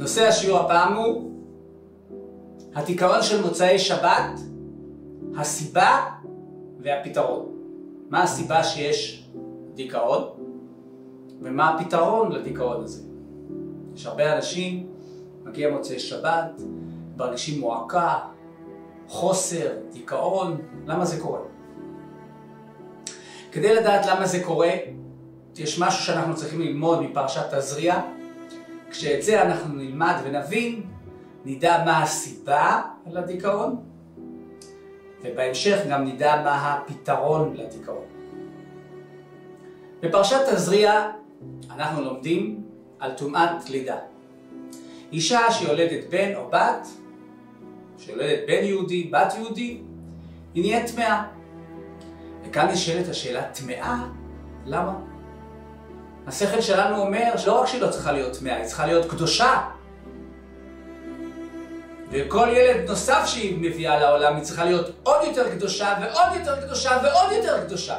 נושא השיעור הפעם הוא התיכון של מוצאי שבת, הסיבה והפתרון. מה הסיבה שיש דיכאון ומה הפתרון לדיכאון הזה? יש הרבה אנשים, מגיע מוצאי שבת, מרגישים מועקה, חוסר, דיכאון. למה זה קורה? כדי לדעת למה זה קורה, יש משהו שאנחנו צריכים ללמוד מפרשת תזריע. כשאת זה אנחנו נלמד ונבין, נדע מה הסיבה לדיכאון, ובהמשך גם נדע מה הפתרון לדיכאון. בפרשת תזריע אנחנו לומדים על טומאת לידה. אישה שיולדת בן או בת, שיולדת בן יהודי, בת יהודי, היא נהיית טמאה. וכאן נשאלת השאלה, טמאה? למה? השכל שלנו אומר שלא רק שהיא לא צריכה להיות טמאה, היא צריכה להיות קדושה. וכל ילד נוסף שהיא מביאה לעולם, היא צריכה להיות עוד יותר קדושה ועוד יותר קדושה ועוד יותר קדושה.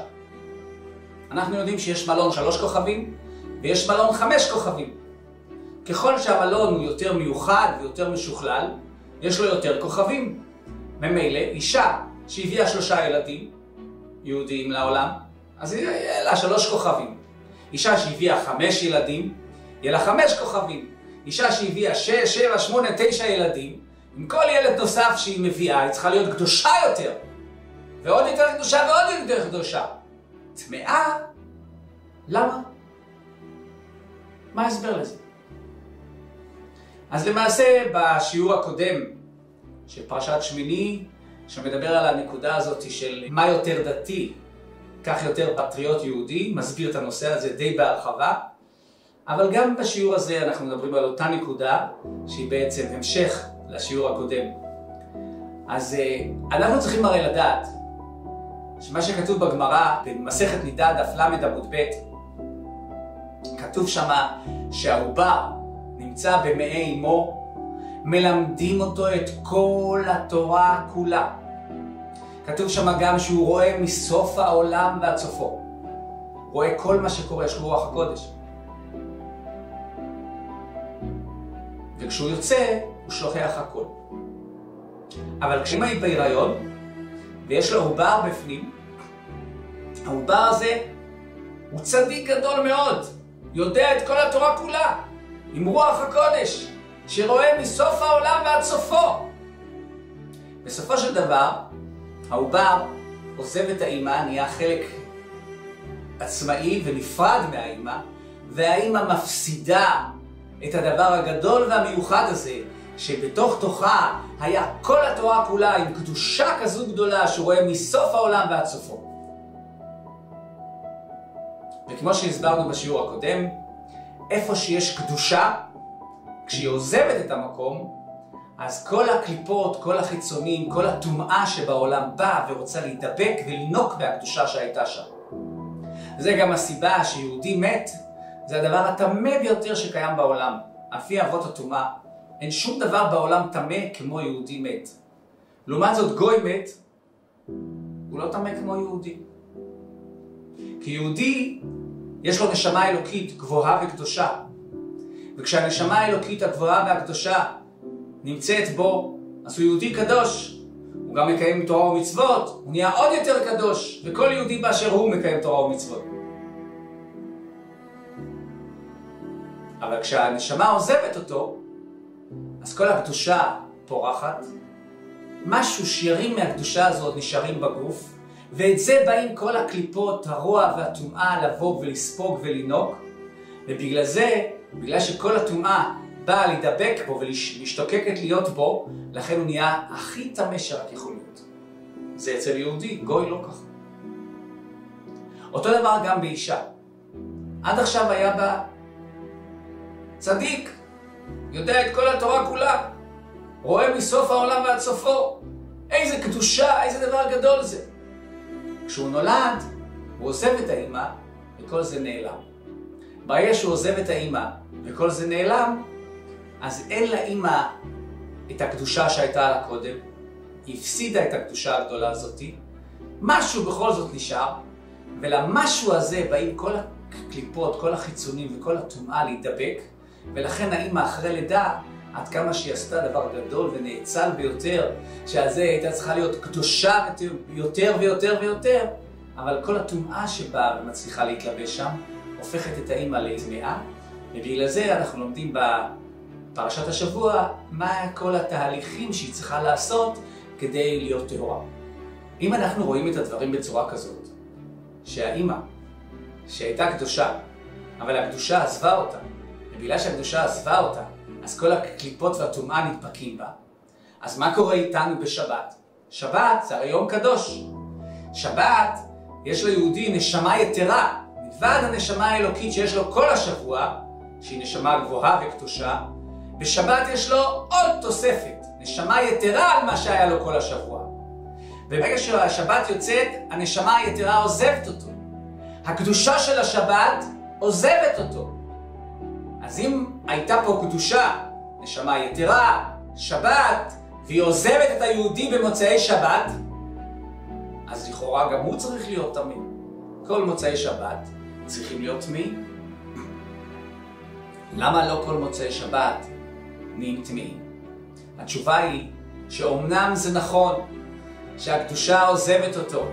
אנחנו יודעים שיש מלון 3 כוכבים ויש מלון 5 כוכבים. ככל שהמלון הוא יותר מיוחד ויותר משוכלל, יש לו יותר כוכבים. ממילא, אישה שהביאה 3 ילדים יהודיים לעולם, אז יהיה לה 3 כוכבים. אישה שהביאה 5 ילדים, יהיה לה 5 כוכבים. אישה שהביאה 6, 7, 8, 9 ילדים, עם כל ילד נוסף שהיא מביאה, היא צריכה להיות קדושה יותר. ועוד יותר קדושה ועוד יותר קדושה. טמאה? למה? מה ההסבר לזה? אז למעשה בשיעור הקודם של פרשת שמיני, שמדבר על הנקודה הזאת של מה יותר דתי, כך יותר פטריוט יהודי, מסביר את הנושא הזה די בהרחבה. אבל גם בשיעור הזה אנחנו מדברים על אותה נקודה, שהיא בעצם המשך לשיעור הקודם. אז אנחנו צריכים הרי לדעת, שמה שכתוב בגמרא, במסכת נידה, דף ל עמוד ב', כתוב שמה שהעובר נמצא במעי אמו, מלמדים אותו את כל התורה כולה. כתוב שמה גם שהוא רואה מסוף העולם ועד סופו. רואה כל מה שקורה, יש לו רוח הקודש. וכשהוא יוצא, הוא שוכח הכל. אבל כשאמא היא בהיריון, ויש לו עובר בפנים, העובר הזה הוא צדיק גדול מאוד, יודע את כל התורה כולה, עם רוח הקודש, שרואה מסוף העולם ועד סופו. בסופו של דבר, העובר עוזב את האמא, נהיה חלק עצמאי ונפרד מהאמא, והאמא מפסידה את הדבר הגדול והמיוחד הזה, שבתוך תוכה היה כל התורה כולה עם קדושה כזו גדולה שהוא רואה מסוף העולם ועד סופו. וכמו שהסברנו בשיעור הקודם, איפה שיש קדושה, כשהיא עוזבת את המקום, אז כל הקליפות, כל החיצונים, כל הטומאה שבעולם באה ורוצה להידבק ולנוק מהקדושה שהייתה שם. זה גם הסיבה שיהודי מת, זה הדבר הטמא ביותר שקיים בעולם. לפי אבות הטומאה, אין שום דבר בעולם טמא כמו יהודי מת. לעומת זאת גוי מת, הוא לא טמא כמו יהודי. כי יהודי יש לו נשמה אלוקית גבוהה וקדושה. וכשהנשמה האלוקית הגבוהה והקדושה נמצאת בו, אז הוא יהודי קדוש. הוא גם מקיים תורה ומצוות, הוא נהיה עוד יותר קדוש, וכל יהודי באשר הוא מקיים תורה ומצוות. אבל כשהנשמה עוזבת אותו, אז כל הקדושה פורחת, משהו שירים מהקדושה הזאת נשארים בגוף, ואת זה באים כל הקליפות, הרוע והטומאה לבוא ולספוג ולנוק, ובגלל זה, בגלל שכל הטומאה באה להידבק בו ולהשתוקקת להיות בו, לכן הוא נהיה הכי טמא שרק יכול להיות. זה אצל יהודי, גוי לא ככה. אותו דבר גם באישה. עד עכשיו היה בה צדיק, יודע את כל התורה כולה, רואה מסוף העולם ועד סופו. איזה קדושה, איזה דבר גדול זה. כשהוא נולד, הוא עוזב את האמא, וכל זה נעלם. ברגע שהוא עוזב את האמא, וכל זה נעלם, אז אין לאמא את הקדושה שהייתה לה קודם, היא הפסידה את הקדושה הגדולה הזאת, משהו בכל זאת נשאר, ולמשהו הזה באים כל הקליפות, כל החיצונים וכל הטומאה להידבק, ולכן האמא אחרי לידה עד כמה שהיא עשתה דבר גדול ונאצל ביותר, שעל זה הייתה צריכה להיות קדושה יותר ויותר ויותר, אבל כל הטומאה שבאה ומצליחה להתלבש שם, הופכת את האמא לטמאה, ובגלל זה אנחנו לומדים בפרשת השבוע מה כל התהליכים שהיא צריכה לעשות כדי להיות טהורה. אם אנחנו רואים את הדברים בצורה כזאת, שהאמא שהייתה קדושה, אבל הקדושה עזבה אותה, ובגלל שהקדושה עזבה אותה, אז כל הקליפות והטומאה נדבקים בה. אז מה קורה איתנו בשבת? שבת זה הרי יום קדוש. שבת יש ליהודי נשמה יתרה, מלבד הנשמה האלוקית שיש לו כל השבוע, שהיא נשמה גבוהה וקדושה, בשבת יש לו עוד תוספת, נשמה יתרה על מה שהיה לו כל השבוע. וברגע שהשבת יוצאת, הנשמה היתרה עוזבת אותו. הקדושה של השבת עוזבת אותו. אז אם הייתה פה קדושה, נשמה יתרה, שבת, והיא עוזבת את היהודי במוצאי שבת, אז לכאורה גם הוא צריך להיות טמא. כל מוצאי שבת צריכים להיות טמאים. למה לא כל מוצאי שבת נהיים טמאים? התשובה היא שאומנם זה נכון שהקדושה עוזבת אותו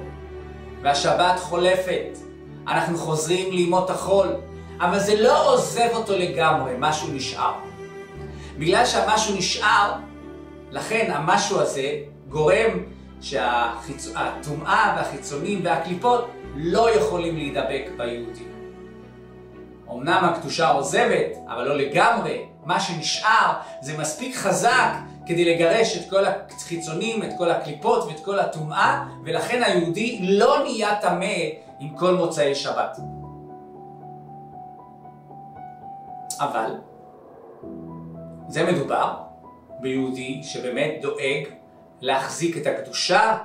והשבת חולפת, אנחנו חוזרים לימות החול, אבל זה לא עוזב אותו לגמרי, משהו נשאר. בגלל שהמשהו נשאר, לכן המשהו הזה גורם שהטומאה והחיצונים והקליפות לא יכולים להידבק ביהודי. אמנם הקדושה עוזבת, אבל לא לגמרי. מה שנשאר זה מספיק חזק כדי לגרש את כל החיצונים, את כל הקליפות ואת כל הטומאה, ולכן היהודי לא נהיה טמא עם כל מוצאי שבת. אבל זה מדובר ביהודי שבאמת דואג להחזיק את הקדושה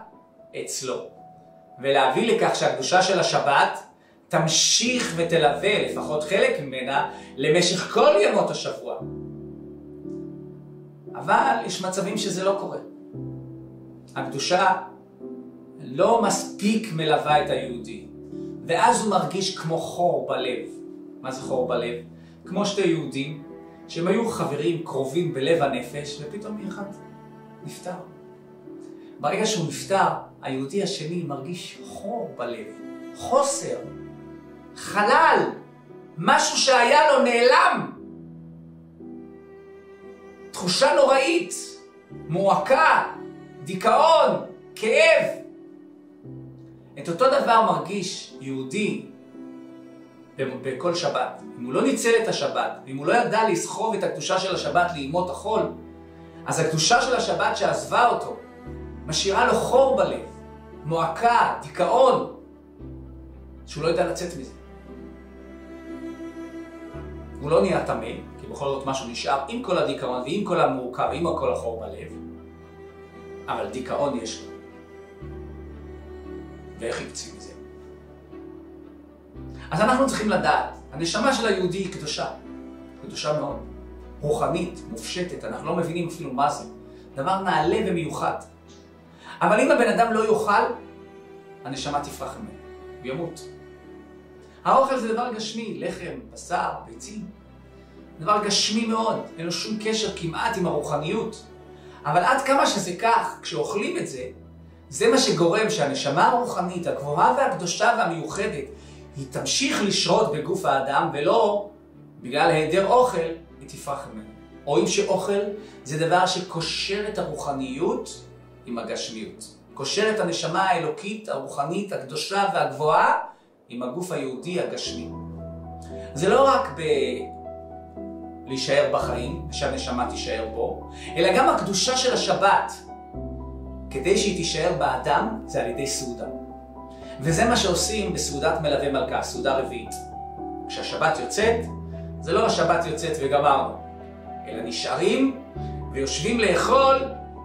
אצלו, ולהביא לכך שהקדושה של השבת תמשיך ותלווה, לפחות חלק ממנה, למשך כל ימות השבוע. אבל יש מצבים שזה לא קורה. הקדושה לא מספיק מלווה את היהודי, ואז הוא מרגיש כמו חור בלב. מה זה חור בלב? כמו שתי יהודים שהם היו חברים קרובים בלב הנפש, ופתאום אחד נפטר. ברגע שהוא נפטר, היהודי השני מרגיש חור בלב, חוסר, חלל, משהו שהיה לו נעלם. תחושה נוראית, מועקה, דיכאון, כאב. את אותו דבר מרגיש יהודי בכל שבת. אם הוא לא ניצל את השבת, ואם הוא לא ידע לסחוב את הקדושה של השבת לימות החול, אז הקדושה של השבת שעזבה אותו, משאירה לו חור בלב, מועקה, דיכאון, שהוא לא יודע לצאת מזה. הוא לא נהיה טמא, כי בכל זאת משהו נשאר עם כל הדיכאון ועם כל המועקה ועם כל החור בלב, אבל דיכאון יש לו. ואיך יוצאים מזה? אז אנחנו צריכים לדעת, הנשמה של היהודי היא קדושה, קדושה מאוד, רוחנית, מופשטת, אנחנו לא מבינים אפילו מה זה, דבר נעלה ומיוחד. אבל אם הבן אדם לא יאכל, הנשמה תפרח ממנו, וימות. האוכל זה דבר גשמי, לחם, בשר, ביצים. דבר גשמי מאוד, אין לו שום קשר כמעט עם הרוחניות. אבל עד כמה שזה כך, כשאוכלים את זה, זה מה שגורם שהנשמה הרוחנית, הגבוהה והקדושה והמיוחדת, היא תמשיך לשרות בגוף האדם, ולא בגלל היעדר אוכל, היא תפרח ממנו. רואים שאוכל זה דבר שקושר את הרוחניות עם הגשמיות. קושר את הנשמה האלוקית, הרוחנית, הקדושה והגבוהה, עם הגוף היהודי הגשמי. זה לא רק להישאר בחיים, שהנשמה תישאר בו, אלא גם הקדושה של השבת, כדי שהיא תישאר באדם, זה על ידי סעודה. וזה מה שעושים בסעודת מלווה מלכה, סעודה רביעית. כשהשבת יוצאת, זה לא השבת יוצאת וגמרנו, אלא נשארים ויושבים לאכול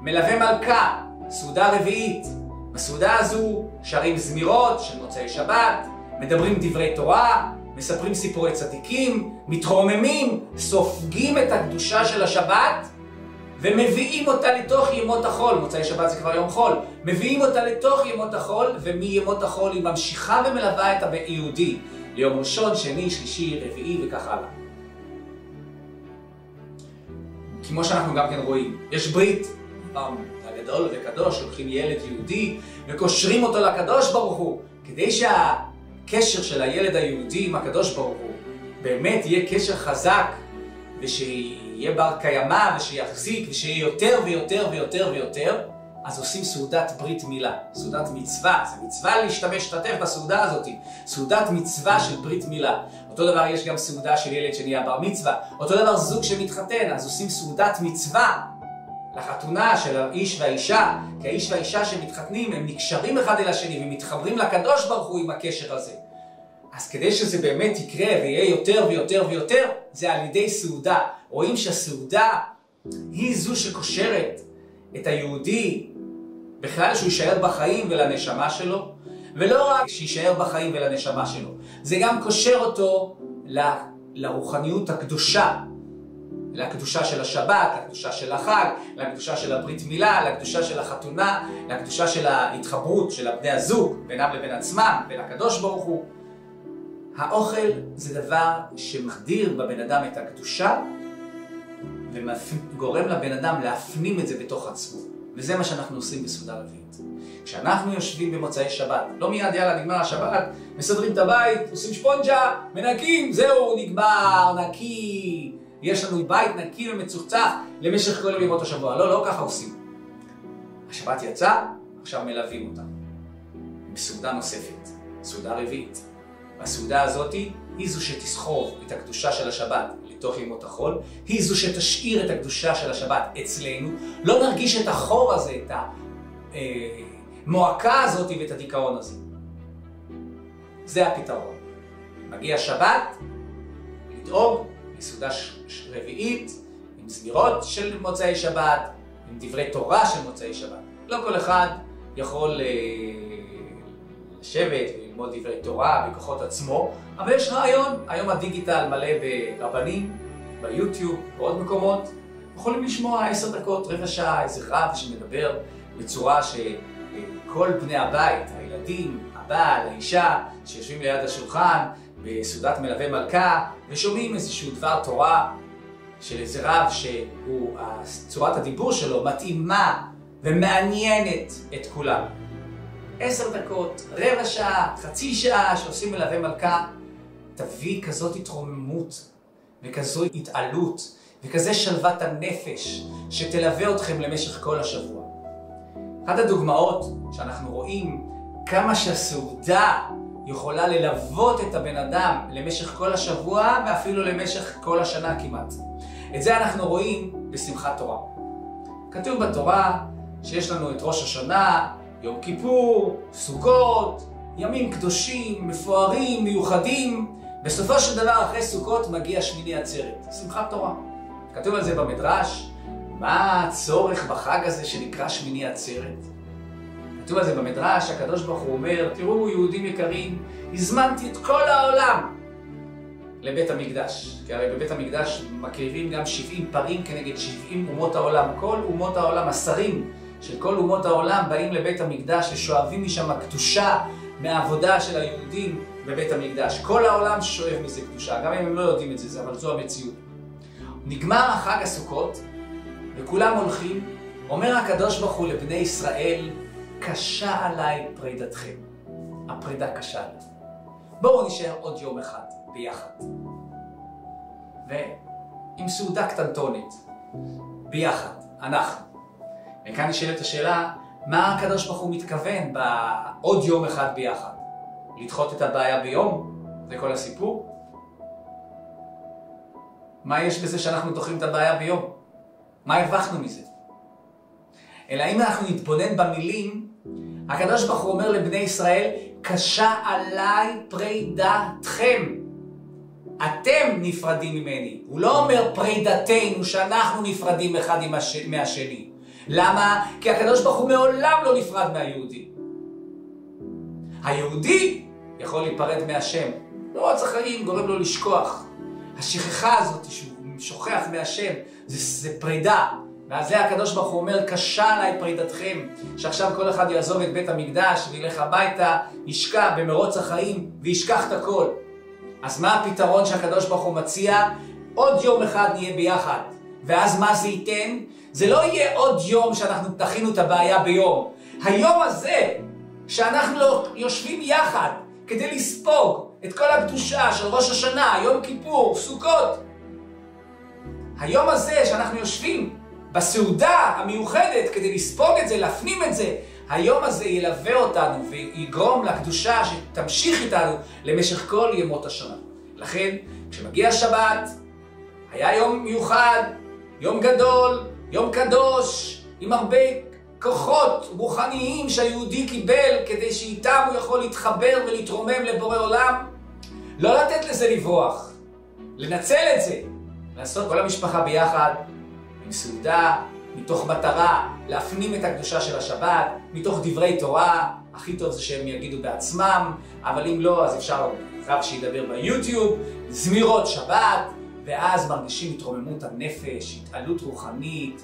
מלווה מלכה, סעודה רביעית. בסעודה הזו שרים זמירות של מוצאי שבת, מדברים דברי תורה, מספרים סיפורי צדיקים, מתרוממים, סופגים את הקדושה של השבת ומביאים אותה לתוך ימות החול. מוצאי שבת זה כבר יום חול. מביאים אותה לתוך ימות החול, ומימות החול היא ממשיכה ומלווה את היהודי ליום ראשון, שני, שלישי, רביעי וכך הלאה. כמו שאנחנו גם כן רואים, יש ברית, הגדול וקדוש, לוקחים ילד יהודי וקושרים אותו לקדוש ברוך הוא, כדי שהקשר של הילד היהודי עם הקדוש ברוך הוא באמת יהיה קשר חזק, ושיהיה בר קיימא, ושיחזיק, ושיהיה יותר ויותר ויותר ויותר, אז עושים סעודת ברית מילה, סעודת מצווה, זה מצווה להשתתף בסעודה הזאת, סעודת מצווה של ברית מילה. אותו דבר יש גם סעודה של ילד שנהיה בר מצווה, אותו דבר זוג שמתחתן, אז עושים סעודת מצווה לחתונה של האיש והאישה, כי האיש והאישה שמתחתנים הם נקשרים אחד אל השני ומתחברים לקדוש ברוך הוא עם הקשר הזה. אז כדי שזה באמת יקרה ויהיה יותר ויותר ויותר, זה על ידי סעודה. רואים שהסעודה היא זו שקושרת את היהודי בכלל שהוא יישאר בחיים ולנשמה שלו, ולא רק שישאר בחיים ולנשמה שלו, זה גם קושר אותו לרוחניות הקדושה, לקדושה של השבת, לקדושה של החג, לקדושה של הברית מילה, לקדושה של החתונה, לקדושה של ההתחברות של בני הזוג, בינם לבין עצמם, בין הקדוש ברוך הוא. האוכל זה דבר שמחדיר בבן אדם את הקדושה, וגורם לבן אדם להפנים את זה בתוך עצמו. וזה מה שאנחנו עושים בסעודה רביעית. כשאנחנו יושבים במוצאי שבת, לא מיד יאללה נגמר השבת, מסדרים את הבית, עושים שפונג'ה, מנקים, זהו נגמר, נקי, יש לנו בית נקי ומצוחצח למשך כל ימות השבוע. לא, לא ככה עושים. השבת יצא, עכשיו מלווים אותה. בסעודה נוספת, סעודה רביעית. והסעודה הזאת היא זו שתסחוב את הקדושה של השבת לתוך ימות החול, היא זו שתשאיר את הקדושה של השבת אצלנו, לא נרגיש את החור הזה, את המועקה הזאת ואת הדיכאון הזה. זה הפתרון. מגיע שבת, לדאוג לסעודה רביעית, עם זמירות של מוצאי שבת, עם דברי תורה של מוצאי שבת. לא כל אחד יכול לשבת וללמוד דברי תורה בכוחות עצמו, אבל יש רעיון, היום הדיגיטל מלא ברבנים, ביוטיוב, בעוד מקומות, יכולים לשמוע 10 דקות, רבע שעה, איזה רב שמדבר בצורה שכל בני הבית, הילדים, הבעל, האישה, שיושבים ליד השולחן, בסעודת מלווה מלכה, ושומעים איזשהו דבר תורה של איזה רב צורת הדיבור שלו מתאימה ומעניינת את כולם. 10 דקות, רבע שעה, חצי שעה שעושים מלווה מלכה, תביא כזאת התרוממות וכזו התעלות וכזה שלוות הנפש שתלווה אתכם למשך כל השבוע. אחת הדוגמאות שאנחנו רואים כמה שהסעודה יכולה ללוות את הבן אדם למשך כל השבוע ואפילו למשך כל השנה כמעט. את זה אנחנו רואים בשמחת תורה. כתוב בתורה שיש לנו את ראש השנה, יום כיפור, סוכות, ימים קדושים, מפוארים, מיוחדים. בסופו של דבר אחרי סוכות מגיע שמיני עצרת, שמחת תורה. כתוב על זה במדרש, מה הצורך בחג הזה שנקרא שמיני עצרת? כתוב על זה במדרש, הקדוש ברוך הוא אומר, תראו יהודים יקרים, הזמנתי את כל העולם לבית המקדש. כי הרי בבית המקדש מקריבים גם 70 פרים כנגד 70 אומות העולם. כל אומות העולם, השרים של כל אומות העולם באים לבית המקדש ושואבים משם הקדושה מהעבודה של היהודים בבית המקדש. כל העולם שואב מזה קדושה, גם אם הם לא יודעים את זה, אבל זו המציאות. נגמר החג הסוכות וכולם הולכים, אומר הקדוש ברוך הוא לבני ישראל, קשה עליי פרידתכם. הפרידה קשה עליי. בואו נשאר עוד יום אחד ביחד. ועם סעודה קטנטונית, ביחד, אנחנו. וכאן נשאלת השאלה, מה הקדוש ברוך הוא מתכוון בעוד יום אחד ביחד? לדחות את הבעיה ביום? זה כל הסיפור? מה יש בזה שאנחנו דוחים את הבעיה ביום? מה הרווחנו מזה? אלא אם אנחנו נתבונן במילים, הקדוש ברוך הוא אומר לבני ישראל, קשה עליי פרידתכם. אתם נפרדים ממני. הוא לא אומר פרידתנו, שאנחנו נפרדים אחד מהשני. למה? כי הקדוש ברוך הוא מעולם לא נפרד מהיהודי. היהודי יכול להיפרד מהשם. לא רץ החיים, גורם לו לשכוח. השכחה הזאת שהוא שוכח מהשם, זה פרידה. ועל זה הקדוש ברוך הוא אומר, קשה עליי פרידתכם, שעכשיו כל אחד יעזוב את בית המקדש וילך הביתה, ישקע במרוץ החיים וישכח את הכל. אז מה הפתרון שהקדוש ברוך הוא מציע? עוד יום אחד נהיה ביחד. ואז מה זה ייתן? זה לא יהיה עוד יום שאנחנו תכינו את הבעיה ביום. היום הזה שאנחנו יושבים יחד כדי לספוג את כל הקדושה של ראש השנה, יום כיפור, סוכות. היום הזה שאנחנו יושבים בסעודה המיוחדת כדי לספוג את זה, להפנים את זה, היום הזה ילווה אותנו ויגרום לקדושה שתמשיך איתנו למשך כל ימות השנה. לכן, כשמגיע השבת, היה יום מיוחד, יום גדול, יום קדוש, עם הרבה כוחות רוחניים שהיהודי קיבל כדי שאיתם הוא יכול להתחבר ולהתרומם לבורא עולם. לא לתת לזה לברוח, לנצל את זה, לעשות כל המשפחה ביחד, עם סעודה, מתוך מטרה להפנים את הקדושה של השבת, מתוך דברי תורה. הכי טוב זה שהם יגידו בעצמם, אבל אם לא, אז אפשר רב שידבר ביוטיוב, זמירות שבת, ואז מרגישים התרוממות הנפש, התעלות רוחנית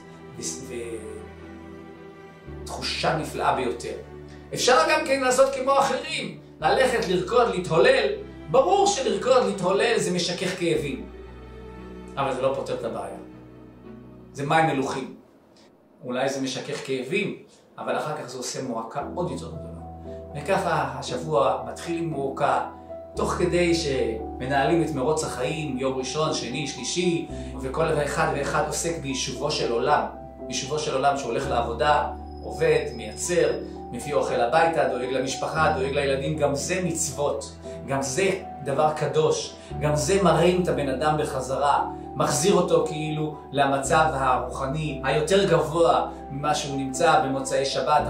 ותחושה נפלאה ביותר. אפשר גם כן לעשות כמו אחרים, ללכת, לרקוד, להתהולל. ברור שלרקוד, להתהולל זה משכך כאבים, אבל זה לא פותר את הבעיה. זה מים מלוכים. אולי זה משכך כאבים, אבל אחר כך זה עושה מועקה עוד יותר גדולה. וככה השבוע מתחיל עם מועקה, תוך כדי שמנהלים את מרוץ החיים, יום ראשון, שני, שלישי, וכל אחד ואחד עוסק ביישובו של עולם. יישובו של עולם שהולך לעבודה, עובד, מייצר, מביא אוכל הביתה, דואג למשפחה, דואג לילדים. גם זה מצוות, גם זה דבר קדוש, גם זה מרים את הבן אדם בחזרה, מחזיר אותו כאילו למצב הרוחני היותר גבוה ממה שהוא נמצא במוצאי שבת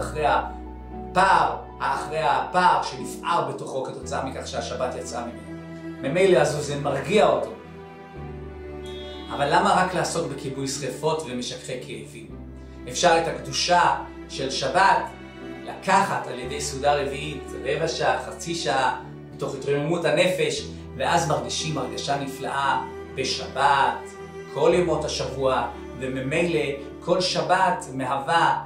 אחרי הפער שנפער בתוכו כתוצאה מכך שהשבת יצאה ממנו. ממילא הזו זה מרגיע אותו. אבל למה רק לעסוק בכיבוי שריפות ומשככי כאבים? אפשר את הקדושה של שבת לקחת על ידי סעודה רביעית, רבע שעה, חצי שעה, מתוך התרוממות הנפש, ואז מרגישים הרגשה נפלאה בשבת, כל ימות השבוע, וממילא כל שבת מהווה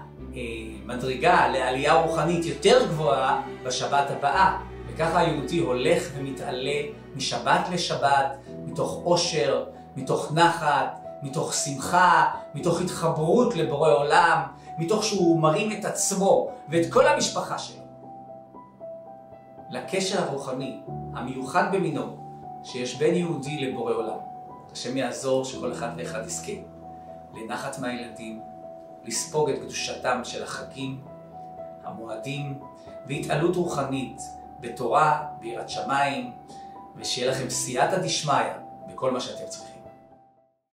מדרגה לעלייה רוחנית יותר גבוהה בשבת הבאה. וככה היהודי הולך ומתעלה משבת לשבת, מתוך עושר, מתוך נחת, מתוך שמחה, מתוך התחברות לבורא עולם, מתוך שהוא מרים את עצמו ואת כל המשפחה שלו לקשר הרוחני המיוחד במינו שיש בין יהודי לבורא עולם. השם יעזור שכל אחד ואחד יזכה לנחת מהילדים, לספוג את קדושתם של החגים, המועדים, והתעלות רוחנית בתורה, ביראת שמיים, ושיהיה לכם סייעתא דשמיא בכל מה שאתם צריכים.